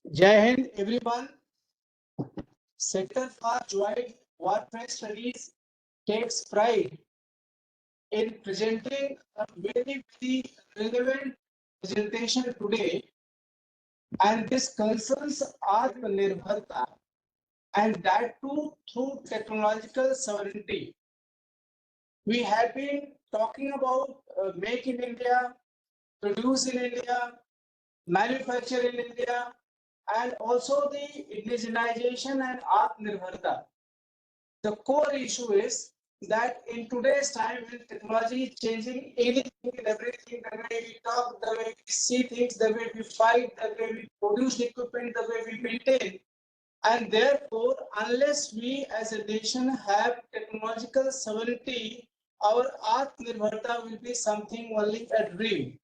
Jai Hind, everyone. Center for Joint Warfare Studies takes pride in presenting a very relevant presentation today, and this concerns Atmanirbharta, and that too through technological sovereignty. We have been talking about Make in India, Produce in India, Manufacture in India, and also the indigenization and Atmanirbharta. The core issue is that in today's time, when technology is changing anything and everything, the way we talk, the way we see things, the way we fight, the way we produce equipment, the way we maintain, and therefore, unless we as a nation have technological sovereignty, our Atmanirbharta will be something only a dream.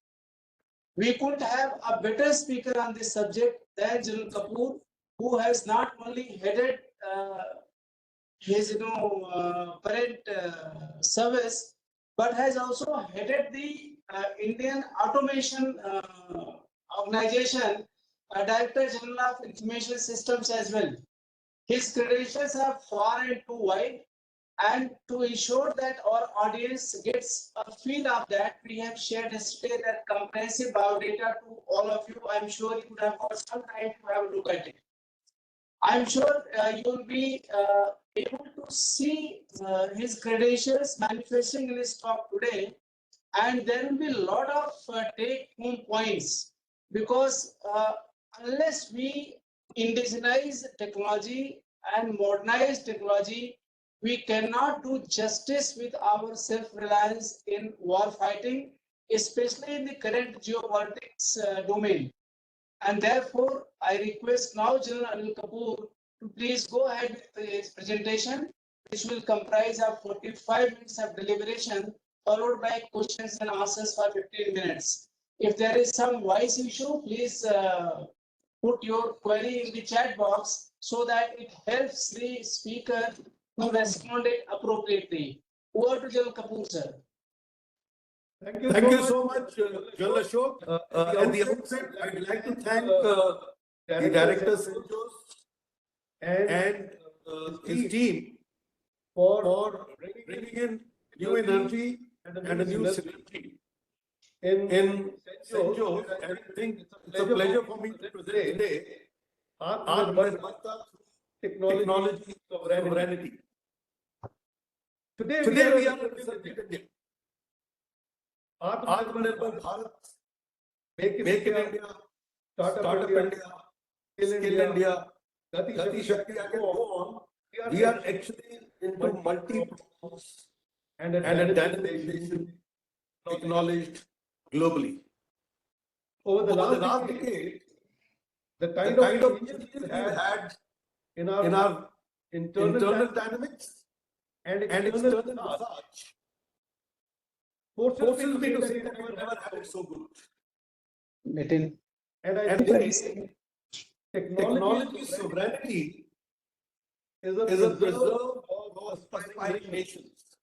We could have a better speaker on this subject than Anil Kapoor, who has not only headed his current service, but has also headed the Indian Automation Organization, Director General of Information Systems as well. His credentials are far and too wide, and to ensure that our audience gets a feel of that, we have shared yesterday that comprehensive biodata to all of you. I'm sure you would have got some time to have a look at it. I'm sure you will be able to see his credentials manifesting in his talk today, and there will be a lot of take-home points, because unless we indigenize technology and modernize technology, we cannot do justice with our self-reliance in war fighting, especially in the current geopolitics domain. And therefore, I request now General Anil Kapoor to please go ahead with his presentation, which will comprise of 45 minutes of deliberation, followed by questions and answers for 15 minutes. If there is some voice issue, please put your query in the chat box so that it helps the speaker to respond it appropriately. Over to General Kapoor, sir. Thank you so much, General Ashok. At the outset, I'd like to thank the Director CENJOWS and his team for bringing in new energy and a new security in CENJOWS. And I think it's a pleasure for me to present today Atmanirbharta technology sovereignty. Today we are representing India. Atmanirbharta, Make in India, Startup India, Skill India, Gati Shakti, I can go on. We are actually into multi-prongs and a dynamization acknowledged globally. Over the last decade, the kind of changes we have had in our internal dynamics and external massage forces me to say that we never had it so good. And I think technology sovereignty is a preserve of aspiring nations.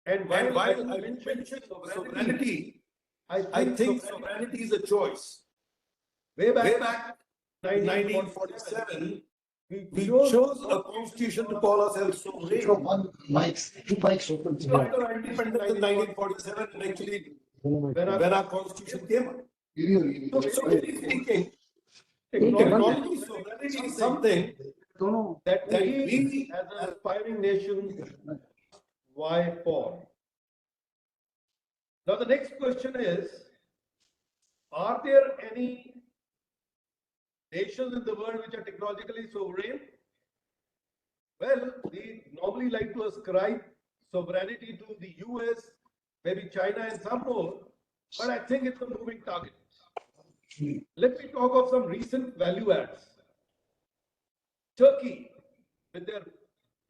And while I mentioned sovereignty, I think sovereignty is a choice. Way back 1947, we chose a constitution to call ourselves sovereign. Two mics open. After our independence in 1947, and actually when our constitution came up. So strictly speaking, technology sovereignty is something that we as an aspiring nation vie for. Now the next question is, are there any nations in the world which are technologically sovereign? Well, we normally like to ascribe sovereignty to the US, maybe China and some more, but I think it's a moving target. Let me talk of some recent value adds. Turkey, with their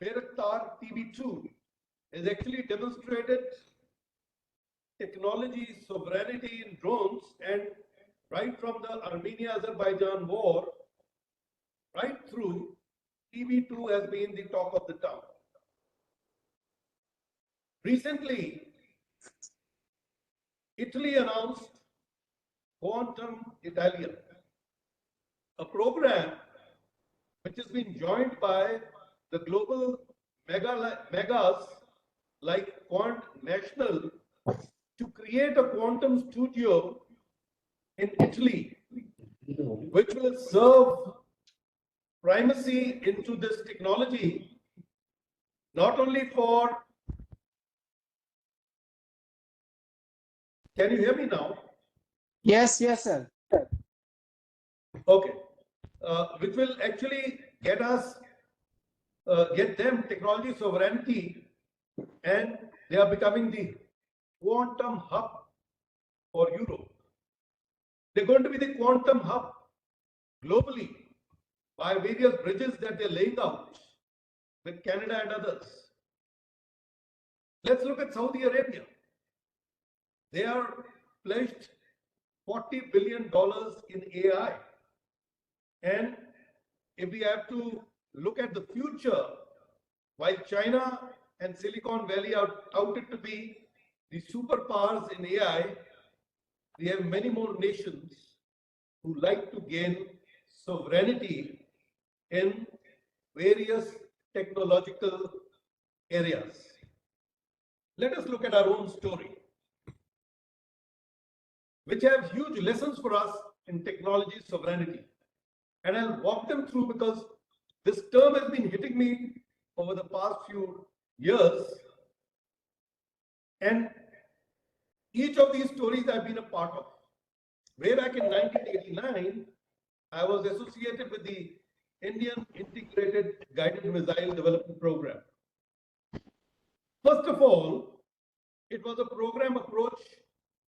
Bayraktar TB2, has actually demonstrated technology sovereignty in drones, and right from the Armenia-Azerbaijan war, right through, TB2 has been the talk of the town. Recently, Italy announced Quantum Italian. a program which has been joined by the global megas like Quant National to create a quantum studio in Italy, which will serve primacy into this technology, not only for, can you hear me now? Yes, yes, sir. Okay, which will actually get them technology sovereignty, and they are becoming the quantum hub for Europe. They're going to be the quantum hub globally by various bridges that they're laying out with Canada and others. Let's look at Saudi Arabia. They are pledged $40 billion in AI. And if we have to look at the future, while China and Silicon Valley are touted to be the superpowers in AI, we have many more nations who like to gain sovereignty in various technological areas. Let us look at our own story, which have huge lessons for us in technology sovereignty. And I'll walk them through because this term has been hitting me over the past few years. And each of these stories I've been a part of. Way back in 1989, I was associated with the Indian Integrated Guided Missile Development Program. First of all, it was a program approach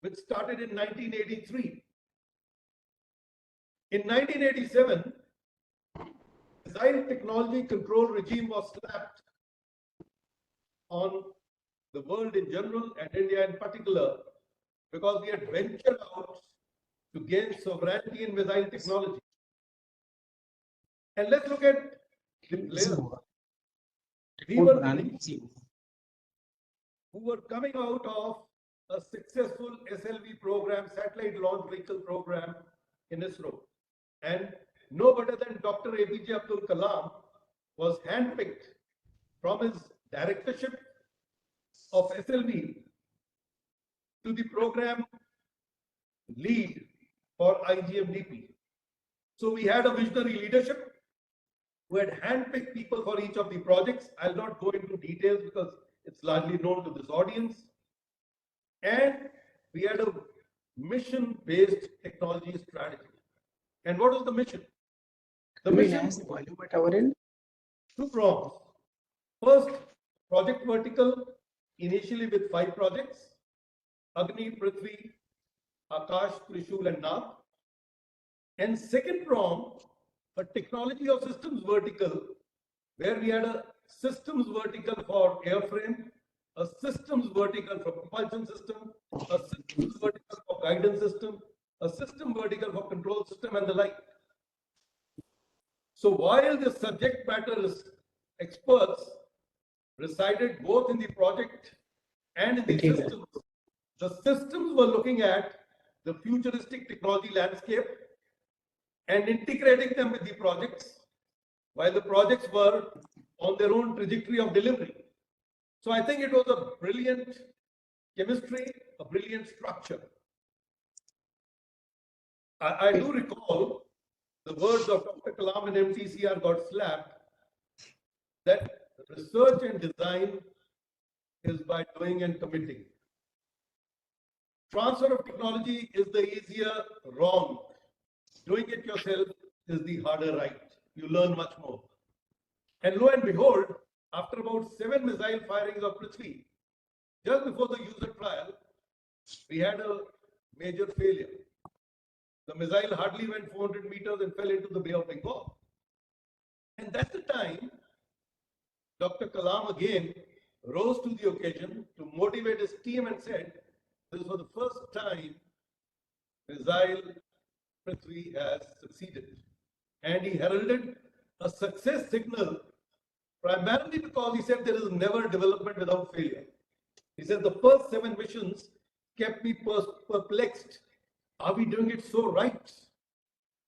which started in 1983. In 1987, missile technology control regime was slapped on the world in general and India in particular, because we had ventured out to gain sovereignty in missile technology. And let's look at the players. We were who were coming out of a successful SLV program, satellite launch vehicle program in ISRO. And no better than Dr. APJ Abdul Kalam was handpicked from his directorship of SLV to the program lead for IGMDP. So we had a visionary leadership who had handpicked people for each of the projects. I'll not go into details because it's largely known to this audience. And we had a mission-based technology strategy. And what was the mission? The mission, two prongs. First, project vertical, initially with 5 projects: Agni, Prithvi, Akash, Trishul, and Nag. And second prong, a technology of systems vertical, where we had a systems vertical for airframe, a systems vertical for propulsion system, a systems vertical for guidance system, a system vertical for control system, and the like. So while the subject matter experts resided both in the project and in the systems were looking at the futuristic technology landscape and integrating them with the projects, while the projects were on their own trajectory of delivery. So I think it was a brilliant chemistry, a brilliant structure. I do recall the words of Dr. Kalam when MTCR got slapped, that research and design is by doing and committing. Transfer of technology is the easier wrong. Doing it yourself is the harder right. You learn much more. And lo and behold, after about 7 missile firings of Prithvi, just before the user trial, we had a major failure. The missile hardly went 400 meters and fell into the Bay of Bengal. And that's the time Dr. Kalam again rose to the occasion to motivate his team and said, this was the first time missile Prithvi has succeeded. And he heralded a success signal, primarily because he said there is never development without failure. He said the first 7 missions kept me perplexed. Are we doing it so right?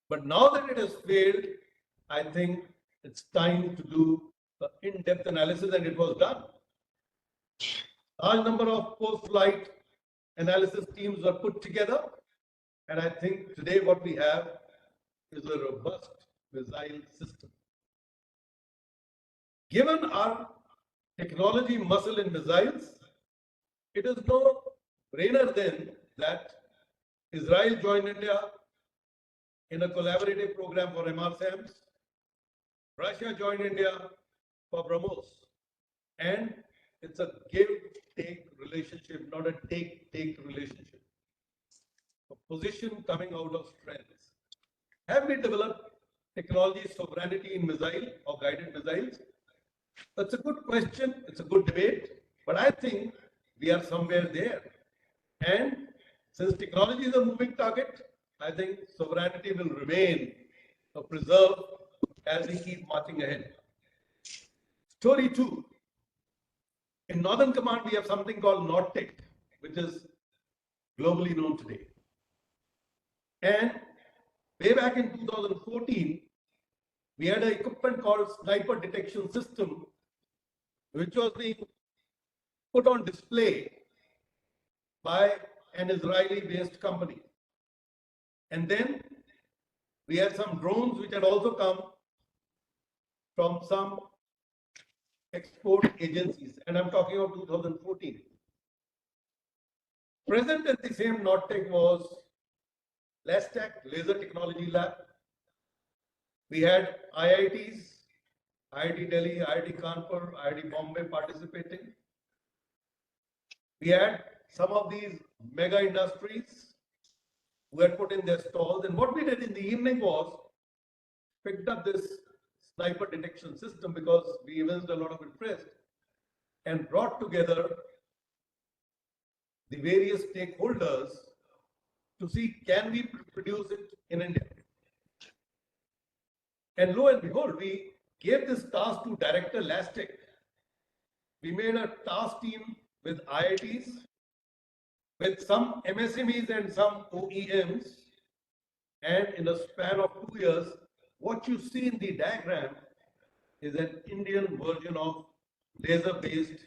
But now that it has failed, I think it's time to do an in-depth analysis, and it was done. Large number of post-flight analysis teams were put together, and I think today what we have is a robust missile system. Given our technology muscle in missiles, it is no brainer then that Israel joined India in a collaborative program for MRSAMs. Russia joined India for BrahMos. And it's a give-take relationship, not a take-take relationship. A position coming out of strength. Have we developed technology sovereignty in missile or guided missiles? That's a good question. It's a good debate. But I think we are somewhere there. And since technology is a moving target, I think sovereignty will remain a preserve as we keep marching ahead. Story 2. In Northern Command, we have something called NORDTEC, which is globally known today. And way back in 2014, we had an equipment called Sniper Detection System, which was being put on display by an Israeli-based company. And then we had some drones which had also come from some export agencies, and I'm talking about 2014. Present at the same NORDTEC was LASTEC, Laser Technology Lab. We had IITs, IIT Delhi, IIT Kanpur, IIT Bombay participating. We had some of these mega industries who had put in their stalls, and what we did in the evening was picked up this sniper detection system because we evinced a lot of interest and brought together the various stakeholders to see can we produce it in India. And lo and behold, we gave this task to Director LASTEC. We made a task team with IITs, with some MSMEs and some OEMs, and in a span of 2 years, what you see in the diagram is an Indian version of laser-based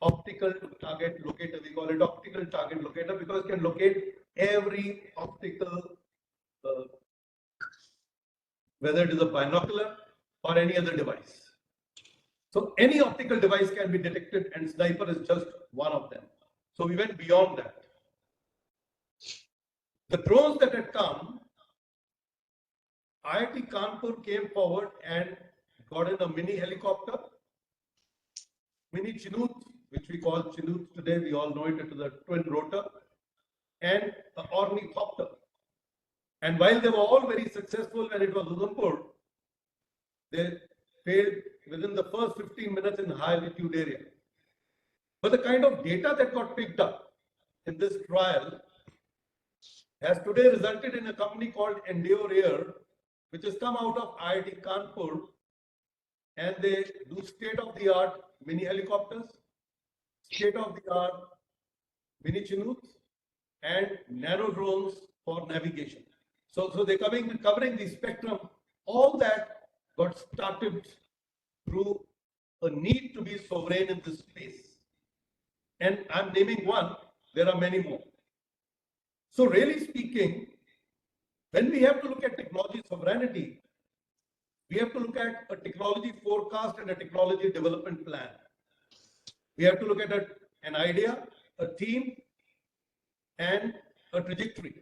optical target locator. We call it optical target locator because it can locate every optical, whether it is a binocular or any other device. So any optical device can be detected, and Sniper is just one of them. So we went beyond that. The drones that had come, IIT Kanpur came forward and got in a mini helicopter, mini Chinook, which we call Chinook today, we all know it, it is a twin rotor, and an ornithopter. And while they were all very successful when it was Udhampur, they failed within the first 15 minutes in high altitude area. But the kind of data that got picked up in this trial has today resulted in a company called Endure Air, which has come out of IIT Kanpur, and they do state-of-the-art mini helicopters, state-of-the-art mini Chinooks, and nano drones for navigation. So they're covering the spectrum. All that got started through a need to be sovereign in this space. And I'm naming one, there are many more. So really speaking, when we have to look at technology sovereignty, we have to look at a technology forecast and a technology development plan. We have to look at an idea, a team, and a trajectory.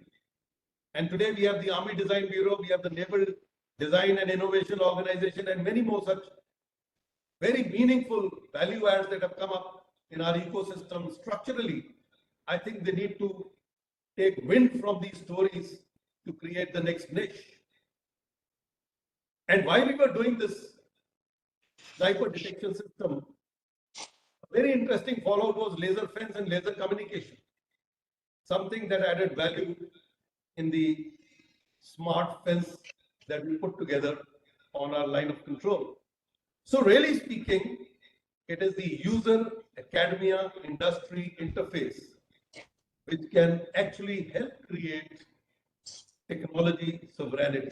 And today we have the Army Design Bureau, we have the Naval Design and Innovation Organization, and many more such very meaningful value adds that have come up in our ecosystem structurally. I think they need to take wind from these stories to create the next niche. And while we were doing this sniper detection system, a very interesting fallout was laser fence and laser communication, something that added value in the smart fence that we put together on our line of control. So really speaking, it is the user, academia, industry interface which can actually help create technology sovereignty.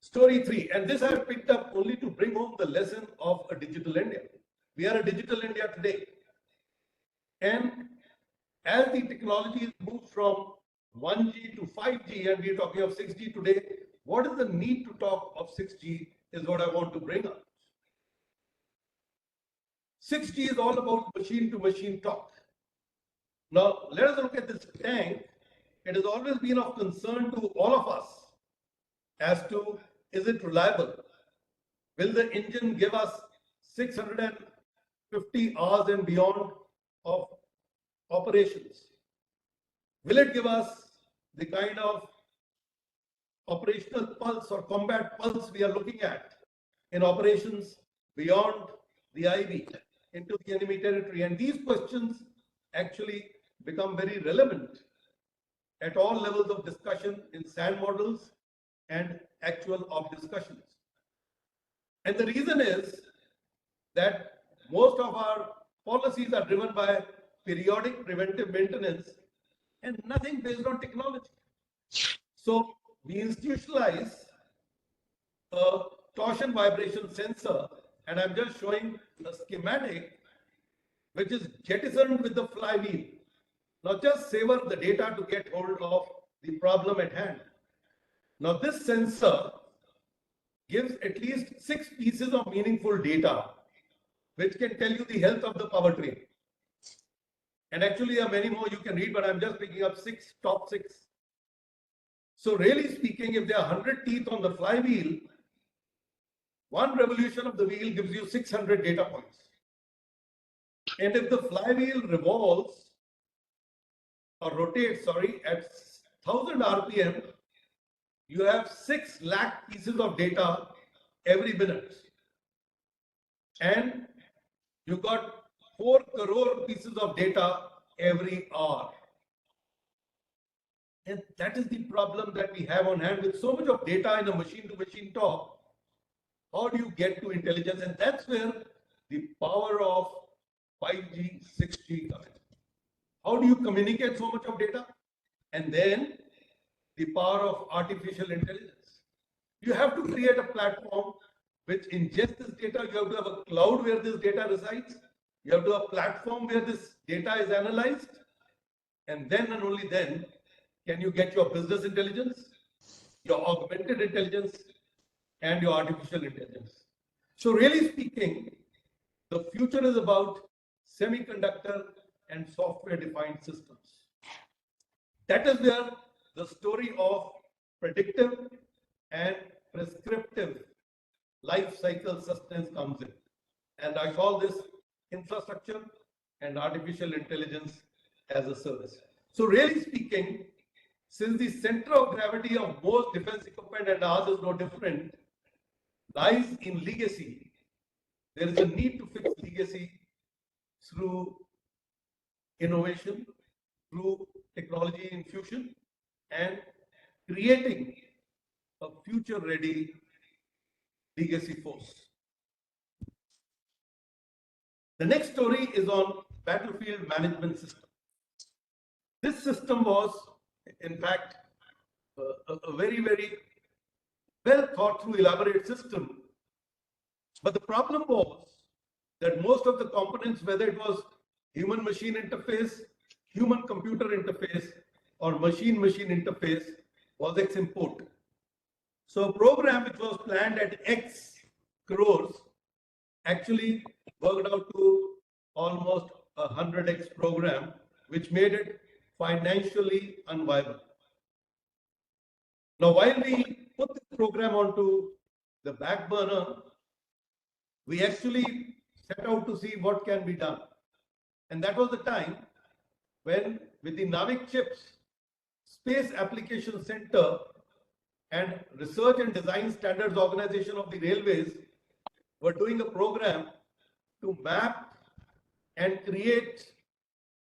Story 3, and this I have picked up only to bring home the lesson of a digital India. We are a digital India today. And as the technology moves from 1G to 5G, and we are talking of 6G today, what is the need to talk of 6G is what I want to bring up. 6G is all about machine-to-machine talk. Now, let us look at this tank. It has always been of concern to all of us as to, is it reliable? Will the engine give us 650 hours and beyond of operations? Will it give us the kind of operational pulse or combat pulse we are looking at in operations beyond the IB into the enemy territory? And these questions actually become very relevant at all levels of discussion in SAN models and actual op discussions. And the reason is that most of our policies are driven by periodic preventive maintenance and nothing based on technology. So we institutionalize a torsion vibration sensor, and I'm just showing a schematic which is jettisoned with the flywheel. Now just savor the data to get hold of the problem at hand. Now this sensor gives at least 6 pieces of meaningful data which can tell you the health of the powertrain. And actually there are many more you can read, but I'm just picking up top 6. So really speaking, if there are 100 teeth on the flywheel, one revolution of the wheel gives you 600 data points. And if the flywheel revolves or rotates, sorry, at 1000 RPM, you have 6 lakh pieces of data every minute. And you got 4 crore pieces of data every hour. And that is the problem that we have on hand with so much of data in a machine-to-machine talk. How do you get to intelligence? And that's where the power of 5G, 6G comes in. How do you communicate so much of data? And then the power of artificial intelligence. You have to create a platform which ingests this data. You have to have a cloud where this data resides. You have to have a platform where this data is analyzed. And then and only then can you get your business intelligence, your augmented intelligence, and your artificial intelligence. So really speaking, the future is about semiconductor and software-defined systems. That is where the story of predictive and prescriptive life cycle sustenance comes in. And I call this infrastructure and artificial intelligence as a service. So really speaking, since the center of gravity of most defense equipment, and ours is no different, lies in legacy, there is a need to fix legacy through innovation, through technology infusion, and creating a future-ready legacy force. The next story is on battlefield management system. This system was, in fact, a very, very well thought through, elaborate system. But the problem was that most of the components, whether it was human-machine interface, human-computer interface, or machine-machine interface, was X-import. So a program which was planned at X crores actually worked out to almost a 100X program, which made it financially unviable. Now, while we put the program onto the back burner, we actually set out to see what can be done. And that was the time when, with the Navik Chips Space Application Center and Research and Design Standards Organization of the Railways were doing a program to map and create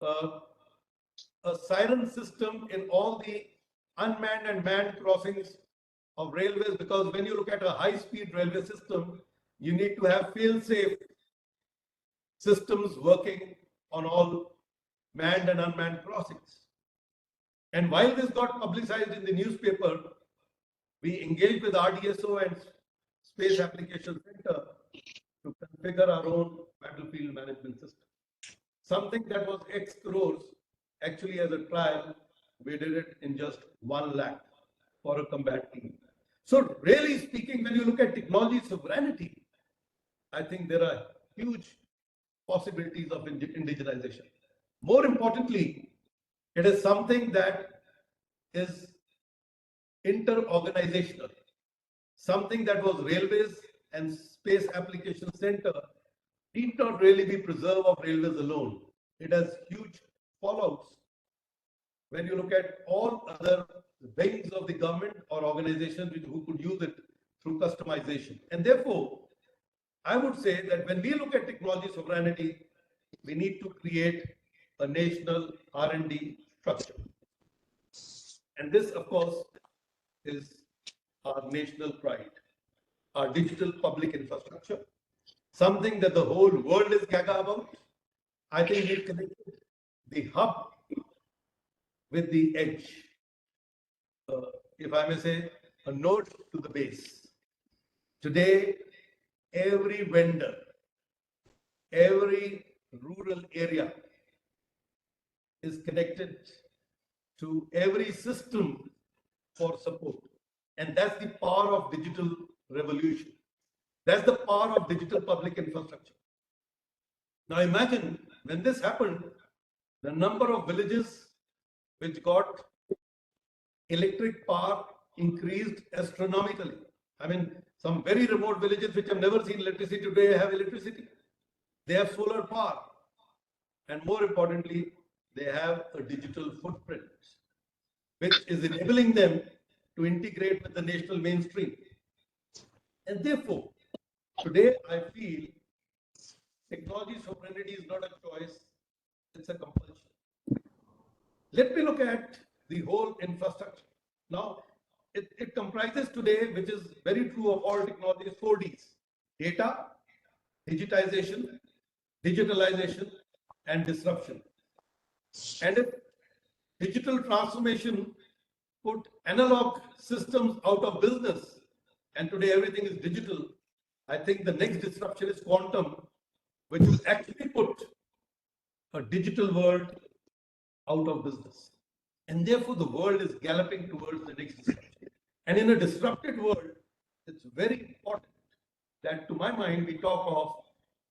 a siren system in all the unmanned and manned crossings of railways, because when you look at a high-speed railway system, you need to have fail-safe systems working on all manned and unmanned crossings. And while this got publicized in the newspaper, we engaged with RDSO and Space Application Center to configure our own battlefield management system. Something that was X crores, actually as a trial, we did it in just 1 lakh for a combat team. So really speaking, when you look at technology sovereignty, I think there are huge possibilities of indigenization. More importantly, it is something that is inter-organizational, something that was railways and space application center need not really be preserve of railways alone. It has huge fallouts when you look at all other wings of the government or organizations who could use it through customization. And therefore, I would say that when we look at technology sovereignty, we need to create a national R&D structure. And this, of course, is our national pride, our digital public infrastructure, something that the whole world is gaga about. I think we connected the hub with the edge. If I may say, a node to the base. Today, every vendor, every rural area is connected to every system for support. And that's the power of digital revolution. That's the power of digital public infrastructure. Now imagine when this happened, the number of villages which got electric power increased astronomically. I mean, some very remote villages which have never seen electricity today have electricity. They have solar power. And more importantly, they have a digital footprint, which is enabling them to integrate with the national mainstream. And therefore, today I feel technology sovereignty is not a choice, it's a compulsion. Let me look at the whole infrastructure. Now, it comprises today, which is very true of all technologies, 4 Ds: data, digitization, digitalization, and disruption. And if digital transformation put analog systems out of business, and today everything is digital, I think the next disruption is quantum, which will actually put a digital world out of business. And therefore, the world is galloping towards the next disruption. And in a disrupted world, it's very important that, to my mind, we talk of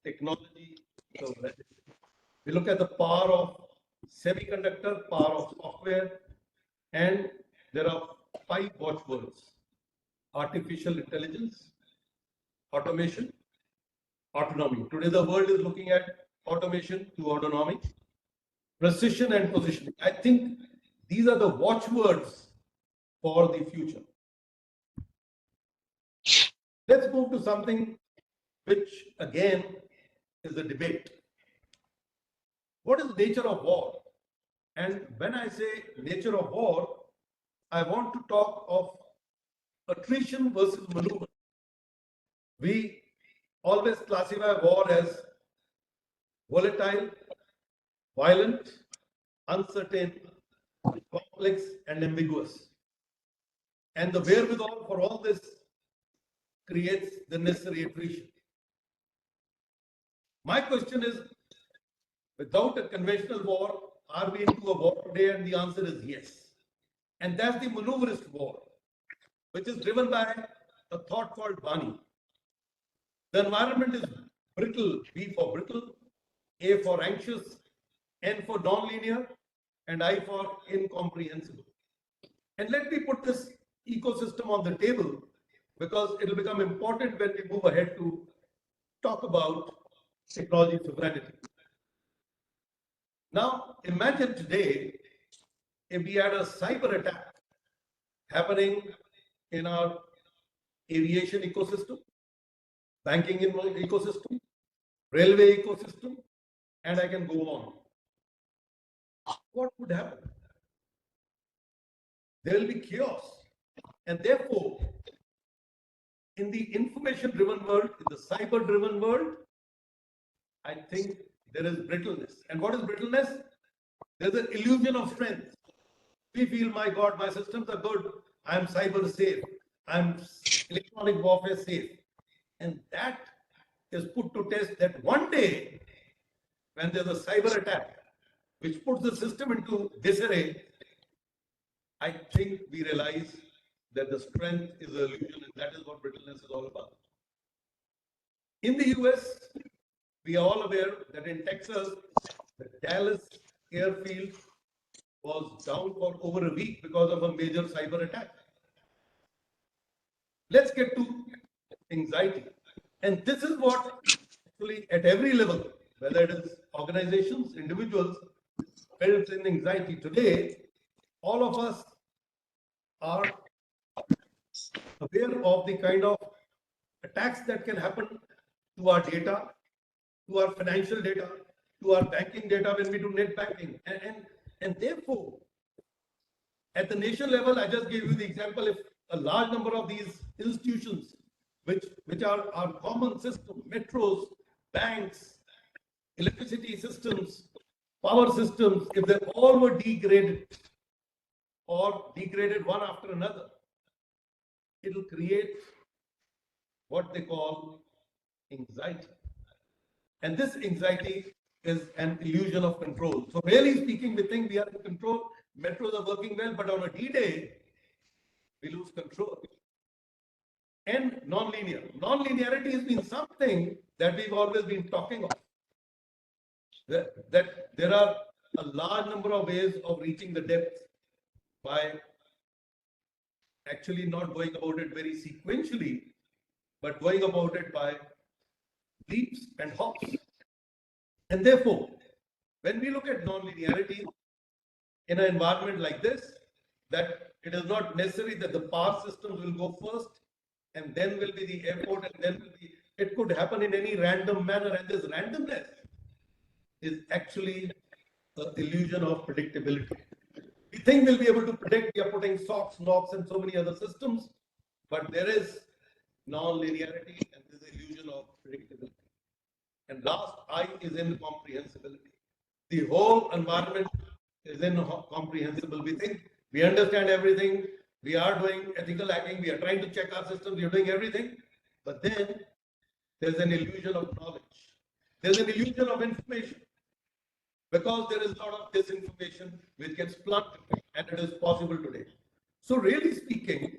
technology sovereignty. We look at the power of semiconductor, power of software, and there are 5 watchwords: artificial intelligence, automation, autonomy. Today, the world is looking at automation to autonomy, precision and positioning. I think these are the watchwords for the future. Let's move to something which, again, is a debate. What is the nature of war? And when I say nature of war, I want to talk of attrition versus maneuver. We always classify war as volatile, violent, uncertain, complex, and ambiguous. And the wherewithal for all this creates the necessary attrition. My question is, without a conventional war, are we into a war today? And the answer is yes. And that's the maneuverist war, which is driven by a thought called Bani. The environment is brittle, B for brittle, A for anxious, N for non-linear, and I for incomprehensible. And let me put this ecosystem on the table, because it will become important when we move ahead to talk about technology sovereignty. Now, imagine today if we had a cyber attack happening in our aviation ecosystem, banking ecosystem, railway ecosystem, and I can go on. What would happen? There will be chaos. And therefore, in the information-driven world, in the cyber-driven world, I think there is brittleness. And what is brittleness? There's an illusion of strength. We feel, my God, my systems are good. I'm cyber safe. I'm electronic warfare safe. And that is put to test that one day, when there's a cyber attack, which puts the system into disarray, I think we realize that the strength is an illusion, and that is what brittleness is all about. In the US, we are all aware that in Texas, the Dallas airfield was down for over a week because of a major cyber attack. Let's get to anxiety. And this is what actually at every level, whether it is organizations, individuals, builds in anxiety. Today, all of us are aware of the kind of attacks that can happen to our data, to our financial data, to our banking data when we do net banking. And therefore, at the nation level, I just gave you the example, if a large number of these institutions, which are our common system, metros, banks, electricity systems, power systems, if they all were degraded or degraded one after another, it will create what they call anxiety. And this anxiety is an illusion of control. So really speaking, we think we are in control, metros are working well, but on a D-Day, we lose control. And non-linear. Non-linearity has been something that we've always been talking of. That there are a large number of ways of reaching the depth by actually not going about it very sequentially, but going about it by leaps and hops. And therefore, when we look at non-linearity in an environment like this, that it is not necessary that the power systems will go first, and then will be the airport, and then will be, it could happen in any random manner, and this randomness is actually an illusion of predictability. We think we'll be able to predict, we are putting SOX, NOx, and so many other systems, but there is non-linearity and this illusion of predictability. And last, I is incomprehensibility. The whole environment is incomprehensible. We think we understand everything, we are doing ethical hacking, we are trying to check our systems, we are doing everything, but then there's an illusion of knowledge. There's an illusion of information, because there is a lot of disinformation which gets planted, and it is possible today. So really speaking,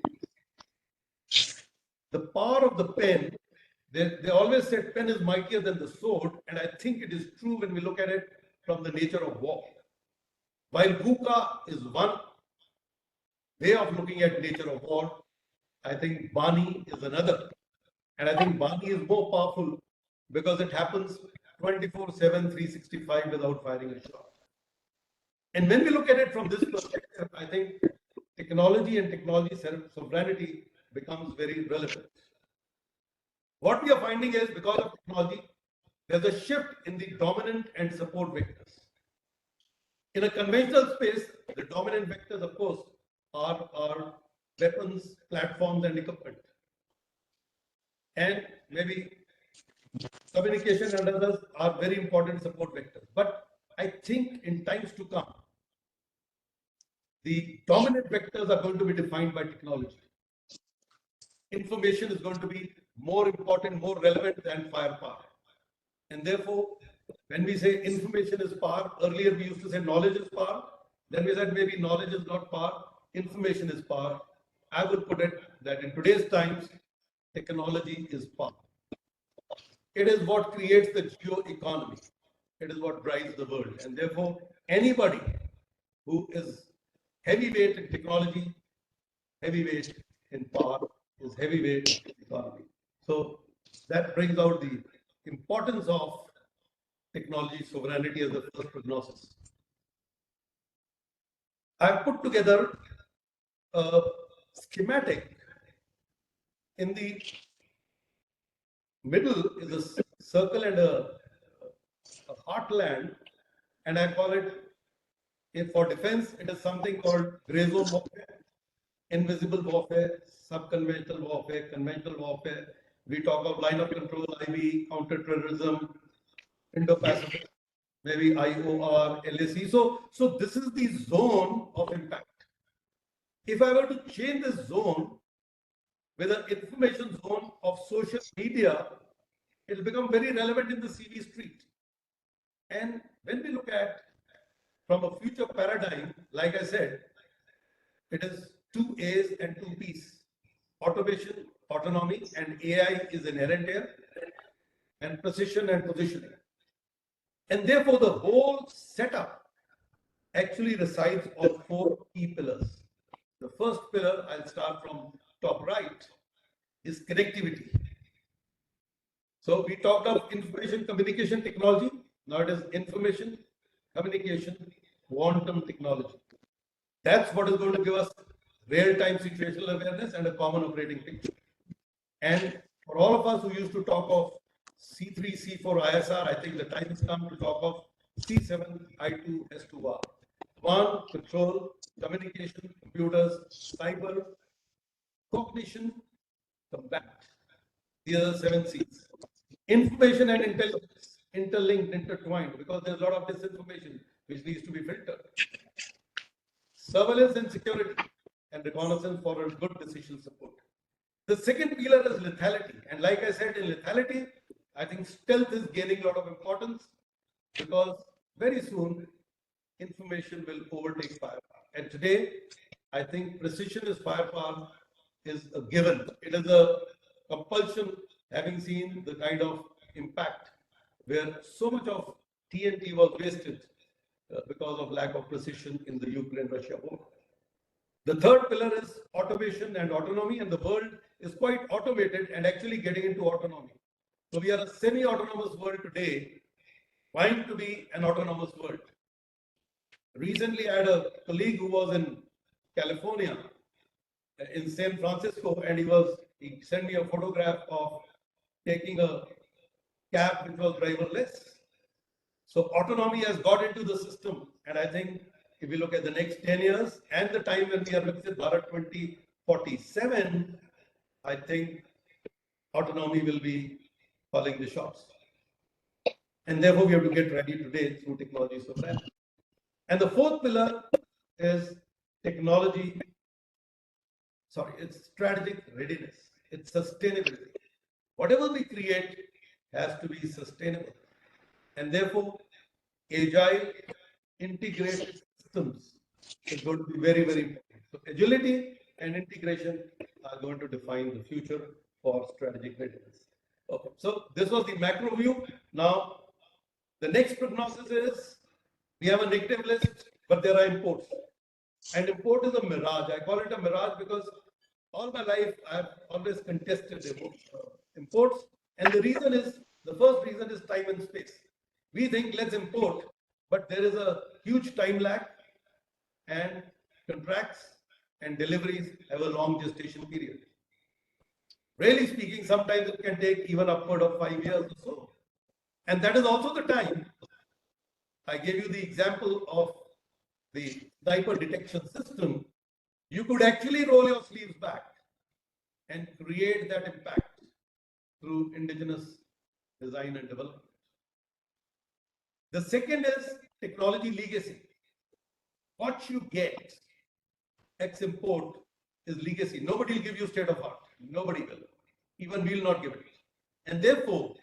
the power of the pen, they always said pen is mightier than the sword, and I think it is true when we look at it from the nature of war. While VUCA is one way of looking at nature of war, I think Bani is another. And I think Bani is more powerful because it happens 24/7, 365 without firing a shot. And when we look at it from this perspective, I think technology and technology sovereignty becomes very relevant. What we are finding is, because of technology, there's a shift in the dominant and support vectors. In a conventional space, the dominant vectors, of course, are weapons, platforms, and equipment. And maybe communication and others are very important support vectors. But I think in times to come, the dominant vectors are going to be defined by technology. Information is going to be more important, more relevant than firepower. And therefore, when we say information is power, earlier we used to say knowledge is power. Then we said maybe knowledge is not power, information is power. I would put it that in today's times, technology is power. It is what creates the geo-economy. It is what drives the world. And therefore, anybody who is heavyweight in technology, heavyweight in power, is heavyweight in economy. So that brings out the importance of technology sovereignty as the first prognosis. I've put together a schematic. In the middle is a circle and a heartland, and I call it, for defense, it is something called gray zone warfare, invisible warfare, subconventional warfare, conventional warfare. We talk of line of control, IB, counter-terrorism, Indo-Pacific, maybe IOR, LAC. So this is the zone of impact. If I were to change this zone with an information zone of social media, it will become very relevant in the CV street. And when we look at from a future paradigm, like I said, it is two A's and two P's. Automation, autonomy, and AI is inherent here, and precision and positioning. And therefore, the whole setup actually resides on four key pillars. The first pillar, I'll start from top right, is connectivity. So we talked of information communication technology. Now it is information communication quantum technology. That's what is going to give us real-time situational awareness and a common operating picture. And for all of us who used to talk of C3, C4, ISR, I think the time has come to talk of C7, I2, S2R. One, control, communication, computers, cyber, cognition, combat. These are the 7 C's. Information and intelligence, interlinked, intertwined, because there's a lot of disinformation which needs to be filtered. Surveillance and security, and reconnaissance for a good decision support. The second pillar is lethality. And like I said, in lethality, I think stealth is gaining a lot of importance because very soon information will overtake firepower. And today, I think precision is firepower is a given. It is a compulsion, having seen the kind of impact where so much of TNT was wasted because of lack of precision in the Ukraine-Russia war. The third pillar is automation and autonomy, and the world is quite automated and actually getting into autonomy. So we are a semi-autonomous world today, trying to be an autonomous world. Recently, I had a colleague who was in California, in San Francisco, and he sent me a photograph of taking a cab which was driverless. So autonomy has got into the system, and I think if we look at the next 10 years and the time when we are looking at Bharat 2047, I think autonomy will be calling the shots. And therefore, we have to get ready today through technology sovereignty. And the fourth pillar is technology, it's strategic readiness, it's sustainability. Whatever we create has to be sustainable. And therefore, agile, integrated systems is going to be very, very important. So agility and integration are going to define the future for strategic readiness. Okay, so this was the macro view. Now, the next prognosis is we have a negative list, but there are imports. And import is a mirage. I call it a mirage because all my life I've always contested imports. And the reason is, the first reason is time and space. We think let's import, but there is a huge time lag, and contracts and deliveries have a long gestation period. Really speaking, sometimes it can take even upward of 5 years or so. And that is also the time I gave you the example of the sniper detection system. You could actually roll your sleeves back and create that impact through indigenous design and development. The second is technology legacy. What you get ex import is legacy. Nobody will give you state of art. Nobody will. Even we will not give it. And therefore,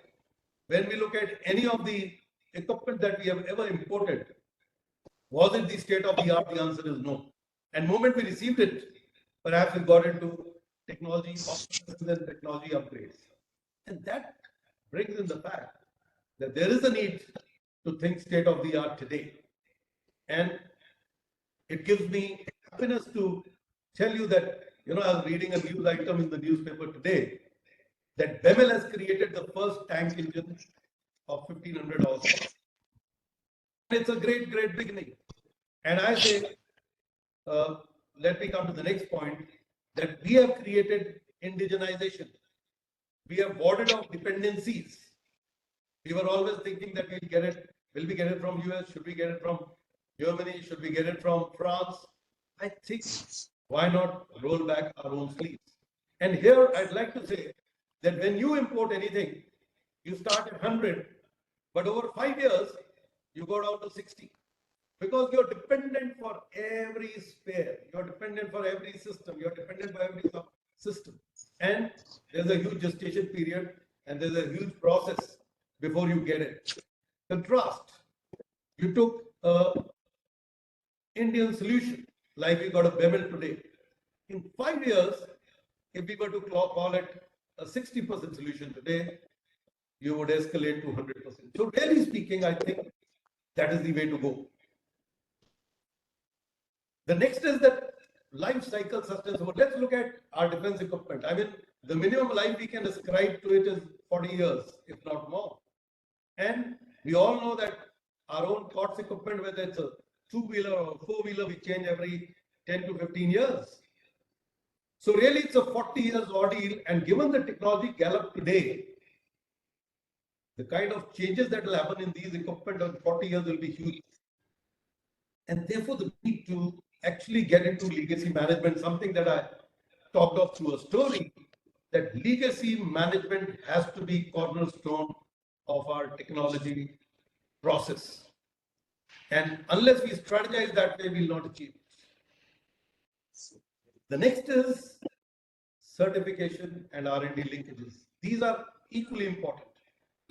when we look at any of the equipment that we have ever imported, was it the state of the art? The answer is no. And the moment we received it, perhaps we got into technology and technology upgrades. And that brings in the fact that there is a need to think state of the art today. And it gives me happiness to tell you that, I was reading a news item in the newspaper today that Bemel has created the first tank engine of 1500 horsepower. It's a great, great beginning. And I say, let me come to the next point, that we have created indigenization. We have warded off dependencies. We were always thinking that will we get it from US? Should we get it from Germany? Should we get it from France? I think, why not roll back our own sleeves? And here I'd like to say that when you import anything, you start at 100, but over 5 years, you go down to 60. because you're dependent for every spare, you're dependent for every system, you're dependent for every system. And there's a huge gestation period and there's a huge process before you get it. Contrast, you took a Indian solution, like we got a Bevel today. In 5 years, if we were to call it a 60% solution today, you would escalate to 100%. So really speaking, I think that is the way to go. The next is that life cycle sustainability. Let's look at our defense equipment. I mean, the minimum life we can ascribe to it is 40 years, if not more. And we all know that our own COTS equipment, whether it's a two-wheeler or four-wheeler, we change every 10 to 15 years. So really it's a 40 years ordeal, and given the technology gallop today, the kind of changes that will happen in these equipment on 40 years will be huge. And therefore the need to actually get into legacy management, something that I talked of through a story, that legacy management has to be cornerstone of our technology process. And unless we strategize that way, we will not achieve it. The next is certification and R&D linkages. These are equally important.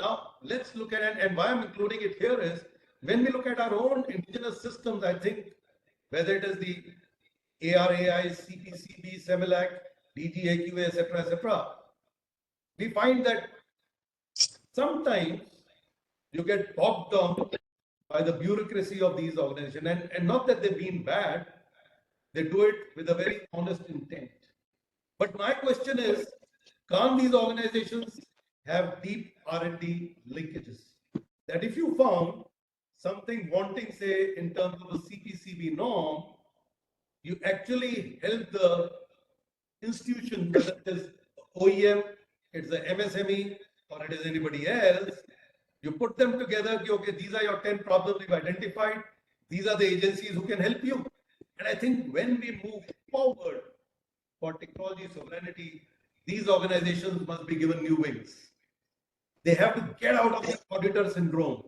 Now, let's look at it, and why I'm including it here is, when we look at our own indigenous systems, I think, whether it is the ARAI, CPCB, SEMILAC, DGAQA, etc., we find that sometimes you get bogged down by the bureaucracy of these organizations, and not that they've been bad, they do it with a very honest intent. But my question is, can't these organizations have deep R&D linkages? That if you found something wanting, say, in terms of a CPCB norm, you actually help the institution, whether it is OEM, it's the MSME, or it is anybody else, you put them together, okay, these are your 10 problems we've identified, these are the agencies who can help you. And I think when we move forward for technology sovereignty, these organizations must be given new wings. They have to get out of the auditor syndrome.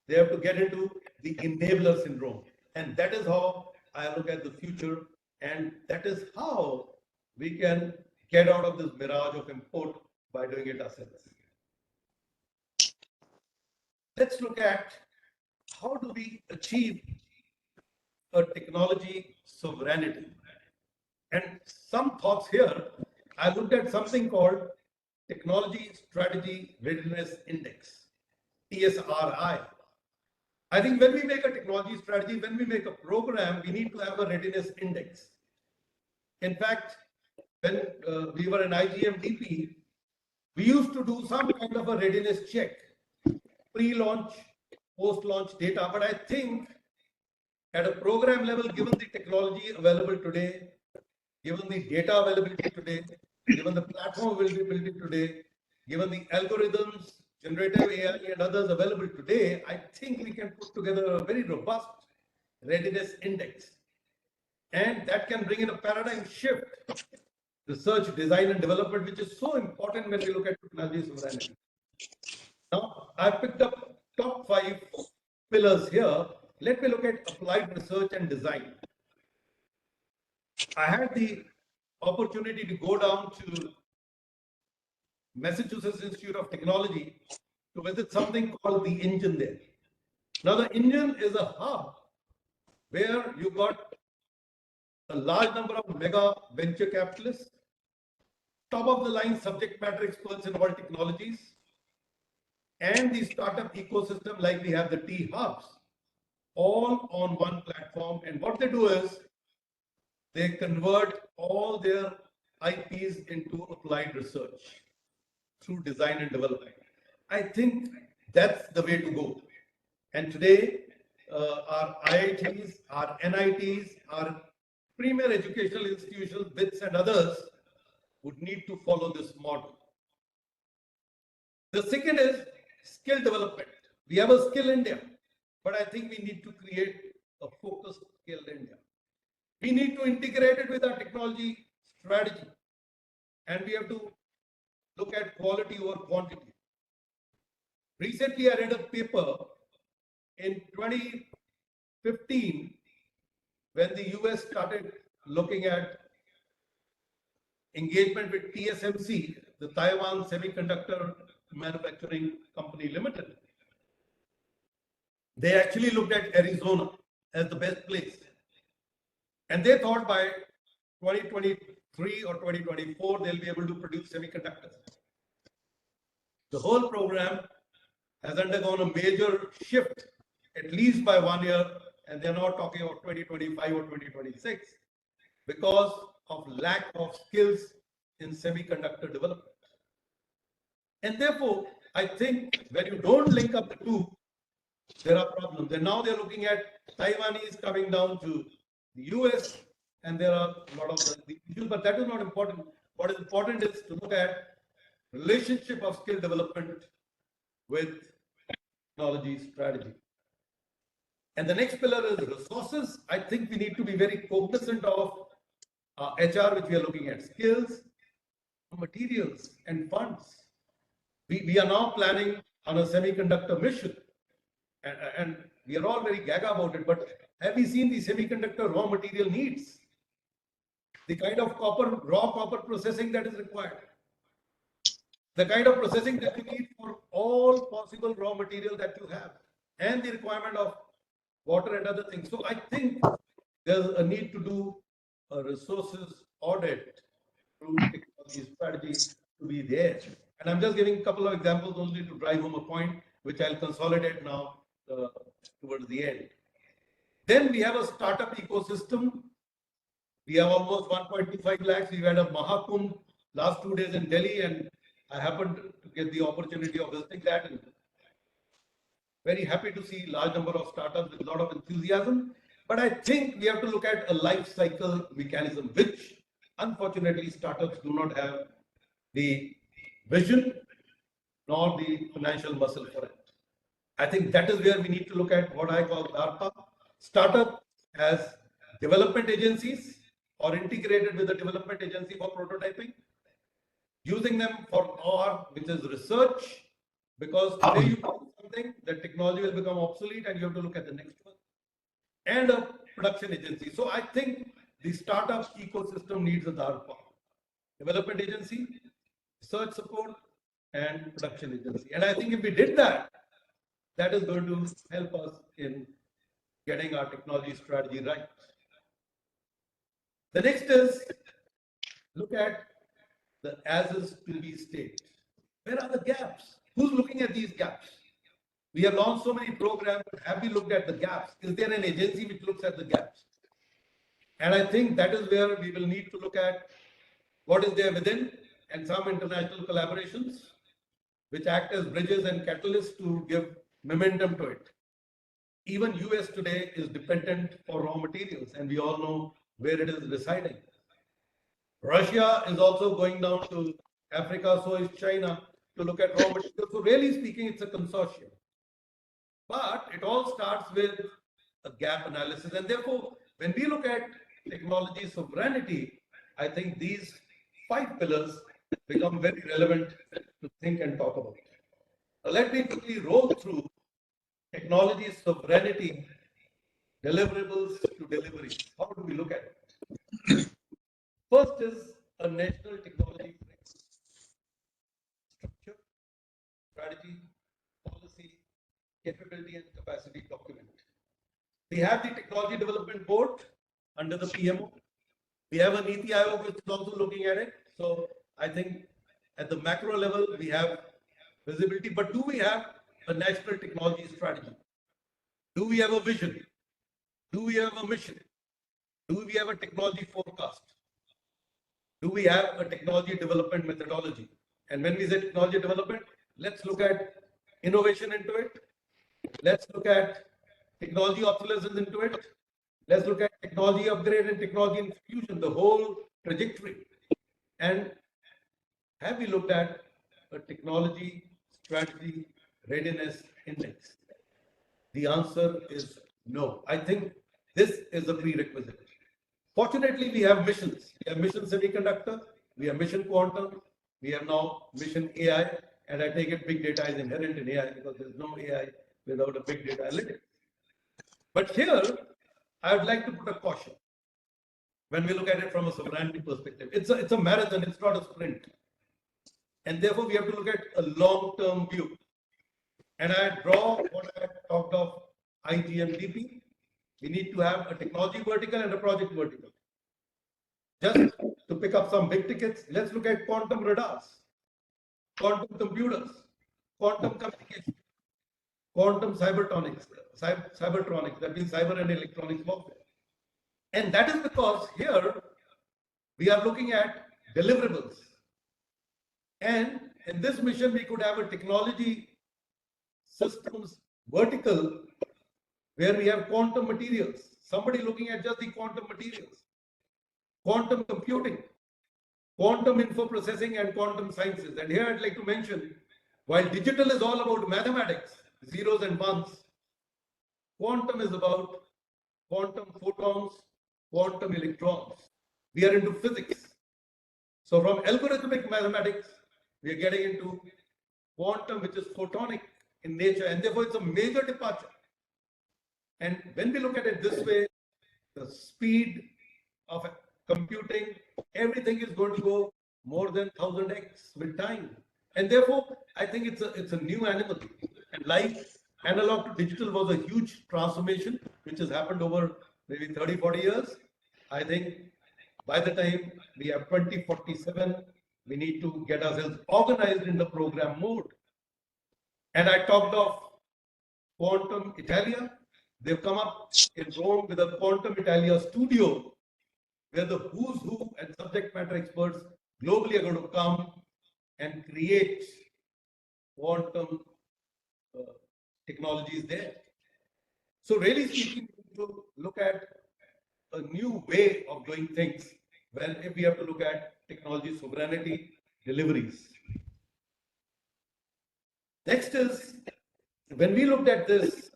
They have to get into the enabler syndrome. And that is how I look at the future. And that is how we can get out of this mirage of import by doing it ourselves. Let's look at how do we achieve a technology sovereignty. And some thoughts here, I looked at something called Technology Strategy Readiness Index, TSRI. I think when we make a technology strategy, when we make a program, we need to have a readiness index. In fact, when we were in IGMDP, we used to do some kind of a readiness check, pre-launch, post-launch data. But I think at a program level, given the technology available today, given the data availability today, given the platform availability today, given the algorithms, generative AI and others available today, I think we can put together a very robust readiness index. And that can bring in a paradigm shift, research, design and development, which is so important when we look at technology sovereignty. Now, I picked up top 5 pillars here. Let me look at applied research and design. I had the opportunity to go down to Massachusetts Institute of Technology to visit something called the Engine there. Now, the Engine is a hub where you got a large number of mega venture capitalists, top of the line subject matter experts in all technologies, and the startup ecosystem like we have the T hubs, all on one platform. And what they do is they convert all their IPs into applied research through design and development. I think that's the way to go. And today, our IITs, our NITs, our premier educational institutions, BITS and others would need to follow this model. The second is skill development. We have a skill India, but I think we need to create a focused skill India. We need to integrate it with our technology strategy, and we have to look at quality over quantity. Recently, I read a paper in 2015, when the US started looking at engagement with TSMC, the Taiwan Semiconductor Manufacturing Company Limited, they actually looked at Arizona as the best place. And they thought by 2023 or 2024, they'll be able to produce semiconductors. The whole program has undergone a major shift, at least by 1 year, and they're now talking about 2025 or 2026, because of lack of skills in semiconductor development. And therefore, I think when you don't link up the two, there are problems. And now they're looking at Taiwanese coming down to the US, and there are a lot of the issues, but that is not important. What is important is to look at relationship of skill development with technology strategy. And the next pillar is resources. I think we need to be very cognizant of HR, which we are looking at, skills, materials, and funds. We are now planning on a semiconductor mission, and we are all very gaga about it, but have we seen the semiconductor raw material needs? The kind of raw copper processing that is required, the kind of processing that you need for all possible raw material that you have, and the requirement of water and other things. So I think there's a need to do a resources audit through technology strategy to be there. And I'm just giving a couple of examples only to drive home a point, which I'll consolidate now towards the end. Then we have a startup ecosystem. We have almost 1.25 lakhs. We've had a Mahakumbh last 2 days in Delhi, and I happened to get the opportunity of visiting that, and very happy to see large number of startups with a lot of enthusiasm. But I think we have to look at a life cycle mechanism, which unfortunately startups do not have the vision nor the financial muscle for it. I think that is where we need to look at what I call DARPA. Startup as development agencies or integrated with the development agency for prototyping, using them for R, which is research, because today you do something, the technology will become obsolete and you have to look at the next one, and a production agency. So I think the startup ecosystem needs a DARPA, development agency, research support, and production agency. And I think if we did that, that is going to help us in getting our technology strategy right. The next is look at the as is to be state. Where are the gaps? Who's looking at these gaps? We have launched so many programs, but have we looked at the gaps? Is there an agency which looks at the gaps? And I think that is where we will need to look at what is there within, and some international collaborations which act as bridges and catalysts to give momentum to it. Even US today is dependent for raw materials, and we all know where it is residing. Russia is also going down to Africa, so is China, to look at raw materials. So really speaking, it's a consortium. But it all starts with a gap analysis. And therefore, when we look at technology sovereignty, I think these 5 pillars become very relevant to think and talk about. Now, let me quickly roll through technology sovereignty, deliverables to delivery. How do we look at it? First is a national technology framework. Structure, strategy, policy, capability, and capacity document. We have the Technology Development Board under the PMO. We have a NITI Aayog which is also looking at it. So I think at the macro level, we have visibility, but do we have a national technology strategy? Do we have a vision? Do we have a mission? Do we have a technology forecast? Do we have a technology development methodology? And when we say technology development, let's look at innovation into it. Let's look at technology obsolescence into it. Let's look at technology upgrade and technology infusion, the whole trajectory. And have we looked at a technology strategy readiness index? The answer is no. I think this is a prerequisite. Fortunately, we have missions. We have mission semiconductor, we have mission quantum, we have now mission AI, and I take it big data is inherent in AI because there is no AI without a big data analytics. But here, I would like to put a caution. When we look at it from a sovereignty perspective, it's a marathon, it's not a sprint. And therefore, we have to look at a long-term view. And I draw what I talked of IGMDP. We need to have a technology vertical and a project vertical. Just to pick up some big tickets, let's look at quantum radars, quantum computers, quantum communication, quantum cybertronics, that means cyber and electronics warfare. And that is because here we are looking at deliverables. And in this mission, we could have a technology systems vertical where we have quantum materials, somebody looking at just the quantum materials, quantum computing, quantum info processing, and quantum sciences. And here I'd like to mention, while digital is all about mathematics, zeros and ones, quantum is about quantum photons, quantum electrons. We are into physics. So from algorithmic mathematics, we are getting into quantum, which is photonic in nature, and therefore it's a major departure. And when we look at it this way, the speed of computing, everything is going to go more than 1000x with time. And therefore, I think it's a new animal. And like analog to digital was a huge transformation, which has happened over maybe 30, 40 years. I think by the time we have 2047, we need to get ourselves organized in the program mode. And I talked of Quantum Italia. They've come up in Rome with a Quantum Italia studio, where the who's who and subject matter experts globally are going to come and create quantum technologies there. So really speaking, to look at a new way of doing things, when if we have to look at technology sovereignty deliveries. Next is, when we looked at this,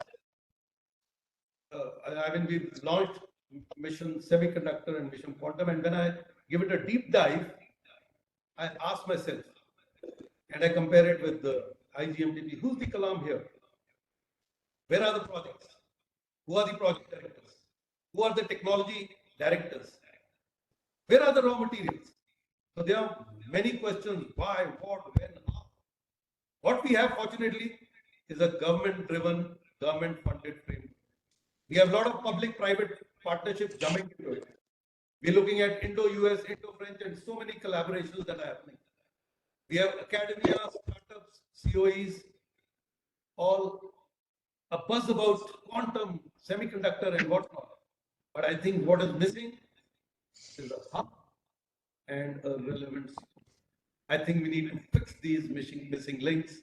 we launched mission Semiconductor and mission Quantum, and when I give it a deep dive, I ask myself, and I compare it with the IGMDP, who's the Kalam here? Where are the projects? Who are the project directors? Who are the technology directors? Where are the raw materials? So there are many questions: why, what, when, how. What we have, fortunately, is a government-driven, government-funded framework. We have a lot of public-private partnerships jumping into it. We're looking at Indo-US, Indo-French, and so many collaborations that are happening. We have academia, startups, COEs, all a buzz about quantum, semiconductor, and whatnot. But I think what is missing is a hub and a relevancy. I think we need to fix these missing links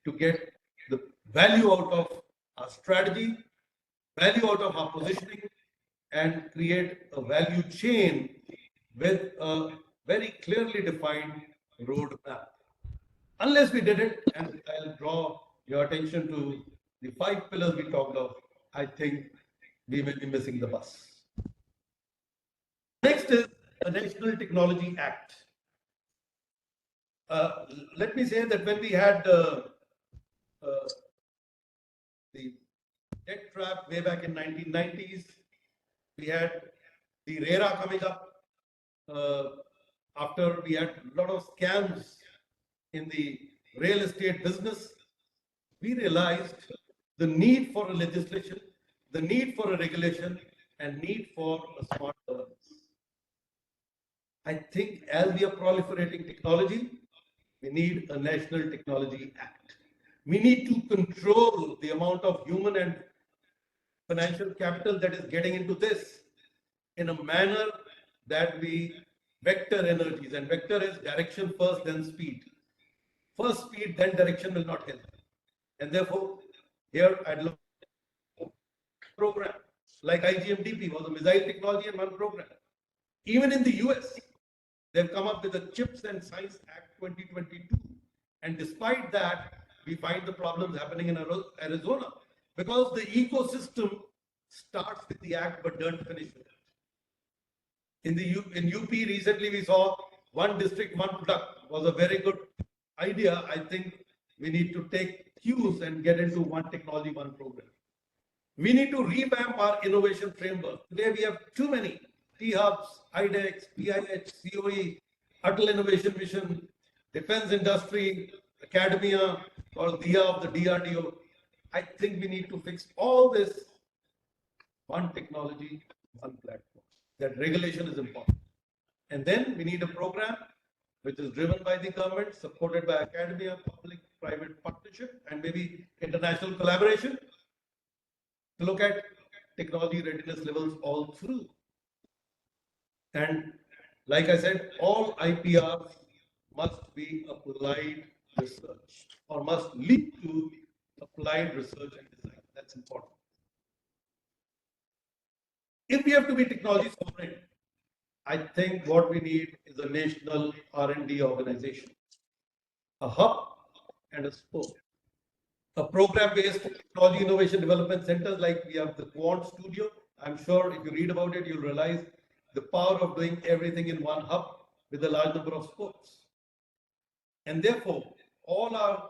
to get the value out of our strategy, value out of our positioning, and create a value chain with a very clearly defined roadmap. Unless we did it, and I'll draw your attention to the 5 pillars we talked of, I think we may be missing the bus. Next is the National Technology Act. Let me say that when we had the debt trap way back in 1990s, we had the RERA coming up after we had a lot of scams in the real estate business. We realized the need for a legislation, the need for a regulation, and need for a smart governance. I think as we are proliferating technology, we need a National Technology Act. We need to control the amount of human and financial capital that is getting into this in a manner that we vector energies, and vector is direction first, then speed. First speed, then direction will not help. And therefore, here I'd look at a program like IGMDP was a missile technology and one program. Even in the US, they've come up with the Chips and Science Act 2022. And despite that, we find the problems happening in Arizona because the ecosystem starts with the act but don't finish with it. In UP recently, we saw one district, one product was a very good idea. I think we need to take cues and get into one technology, one program. We need to revamp our innovation framework. Today we have too many T-Hubs, IDEX, PIH, COE, Atal Innovation Mission, Defense Industry, Academia, or DIA of the DRDO. I think we need to fix all this. One technology, one platform. That regulation is important. And then we need a program which is driven by the government, supported by academia, public-private partnership, and maybe international collaboration to look at technology readiness levels all through. And like I said, all IPRs must be applied research or must lead to applied research and design. That's important. If we have to be technology sovereign, I think what we need is a national R&D organization, a hub and a spoke, a program-based technology innovation development centers like we have the Quant Studio. I'm sure if you read about it, you'll realize the power of doing everything in one hub with a large number of spokes. And therefore, all our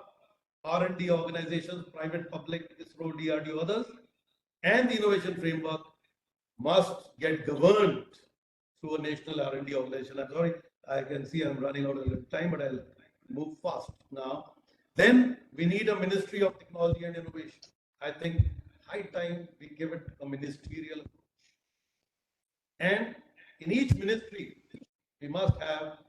R&D organizations, private, public, ISRO, DRDO, others, and the innovation framework must get governed through a national R&D organization. I'm sorry, I can see I'm running out of time, but I'll move fast now. Then we need a Ministry of Technology and Innovation. I think high time we give it a ministerial approach. And in each ministry, we must have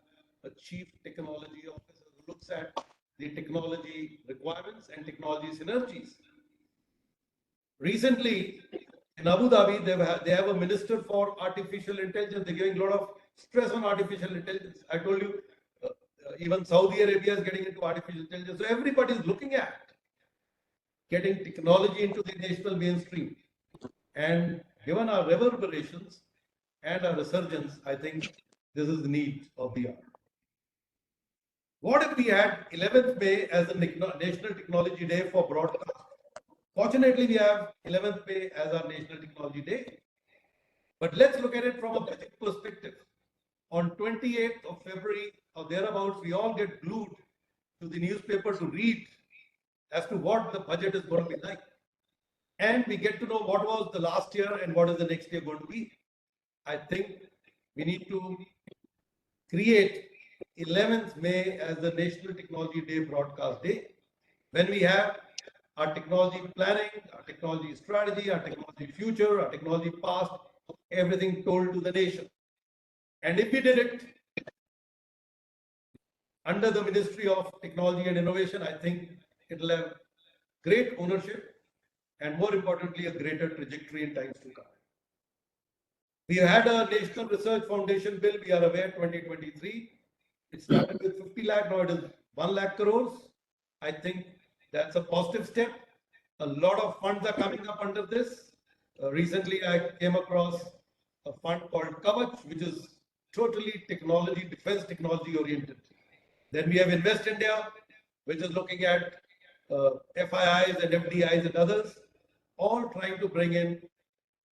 a chief technology officer who looks at the technology requirements and technology synergies. Recently, in Abu Dhabi, they have a minister for artificial intelligence. They're giving a lot of stress on artificial intelligence. I told you, even Saudi Arabia is getting into artificial intelligence. So everybody is looking at getting technology into the national mainstream. And given our reverberations and our resurgence, I think this is the need of the hour. What if we had 11th May as a National Technology Day for broadcast? Fortunately, we have 11th May as our National Technology Day. But let's look at it from a budget perspective. On 28th of February or thereabouts, we all get glued to the newspaper to read as to what the budget is going to be like. And we get to know what was the last year and what is the next year going to be. I think we need to create 11th May as the National Technology Day broadcast day, when we have our technology planning, our technology strategy, our technology future, our technology past, everything told to the nation. And if we did it under the Ministry of Technology and Innovation, I think it will have great ownership and more importantly, a greater trajectory in times to come. We had a National Research Foundation bill, we are aware, 2023. It started with 50 lakh, now it is 1 lakh crores. I think that's a positive step. A lot of funds are coming up under this. Recently, I came across a fund called Kavach, which is totally technology, defense technology oriented. Then we have Invest India, which is looking at FIIs and FDIs and others, all trying to bring in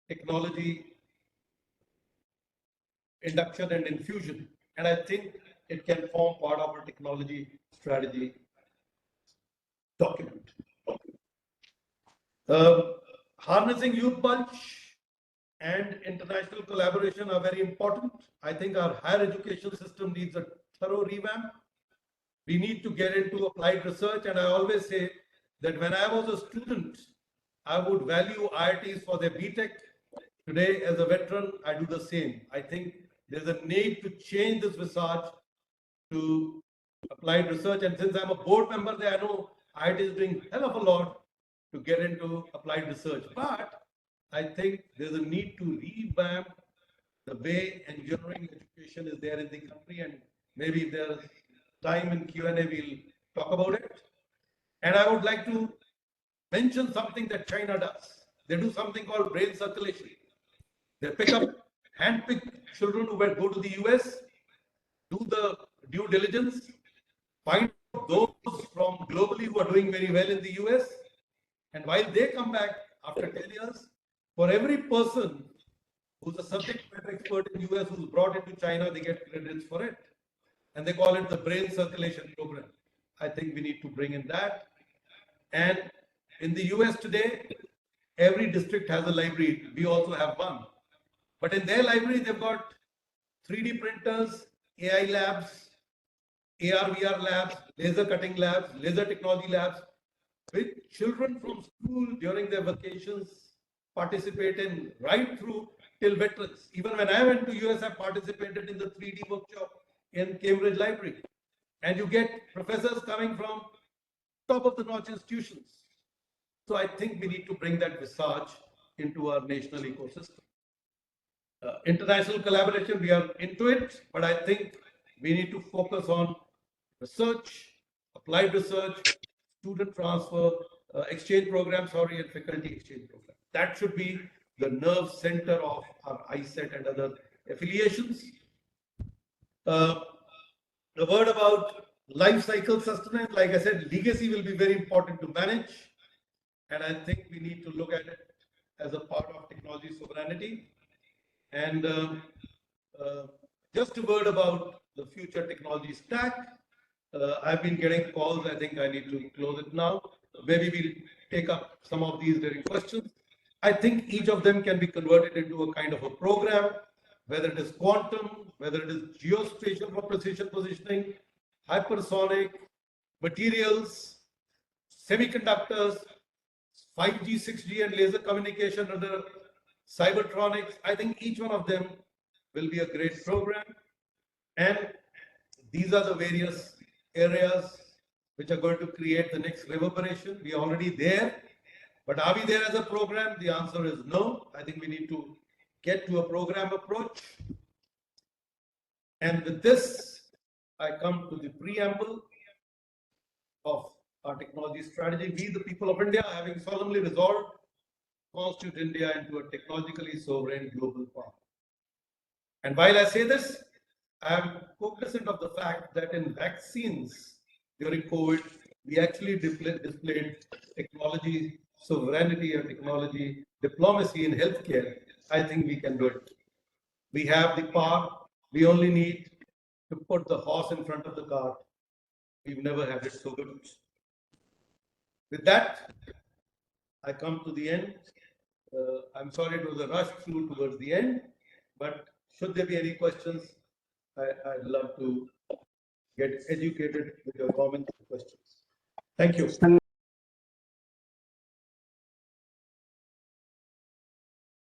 technology induction and infusion. And I think it can form part of our technology strategy document. Harnessing youth bunch and international collaboration are very important. I think our higher education system needs a thorough revamp. We need to get into applied research, and I always say that when I was a student, I would value IITs for their BTech. Today, as a veteran, I do the same. I think there's a need to change this visage to applied research, and since I'm a board member there, I know IIT is doing a hell of a lot to get into applied research. But I think there's a need to revamp the way engineering education is there in the country, and maybe if there's time in Q&A, we'll talk about it. And I would like to mention something that China does. They do something called brain circulation. They pick up, handpick children who go to the US, do the due diligence, find those from globally who are doing very well in the US, and while they come back after 10 years, for every person who's a subject matter expert in US who's brought into China, they get credits for it. And they call it the brain circulation program. I think we need to bring in that. And in the US today, every district has a library. We also have one. But in their library, they've got 3D printers, AI labs, AR/VR labs, laser cutting labs, laser technology labs, which children from school during their vacations participate in right through till veterans. Even when I went to US, I participated in the 3D workshop in Cambridge Library. And you get professors coming from top of the notch institutions. So I think we need to bring that visage into our national ecosystem. International collaboration, we are into it, but I think we need to focus on research, applied research, student transfer, exchange programs, and faculty exchange program. That should be the nerve center of our ISET and other affiliations. The word about life cycle sustenance, like I said, legacy will be very important to manage. And I think we need to look at it as a part of technology sovereignty. And just a word about the future technology stack. I've been getting calls. I think I need to close it now. Maybe we'll take up some of these during questions. I think each of them can be converted into a kind of a program, whether it is quantum, whether it is geospatial for precision positioning, hypersonic, materials, semiconductors, 5G, 6G, and laser communication, other cybertronics. I think each one of them will be a great program. And these are the various areas which are going to create the next reverberation. We are already there. But are we there as a program? The answer is no. I think we need to get to a program approach. And with this, I come to the preamble of our technology strategy. We, the people of India, having solemnly resolved to constitute India into a technologically sovereign global power. And while I say this, I am cognizant of the fact that in vaccines during COVID, we actually displayed technology sovereignty and technology diplomacy in healthcare. I think we can do it. We have the power. We only need to put the horse in front of the cart. We've never had it so good. With that, I come to the end. I'm sorry it was a rush through towards the end, but should there be any questions, I'd love to get educated with your comments and questions. Thank you.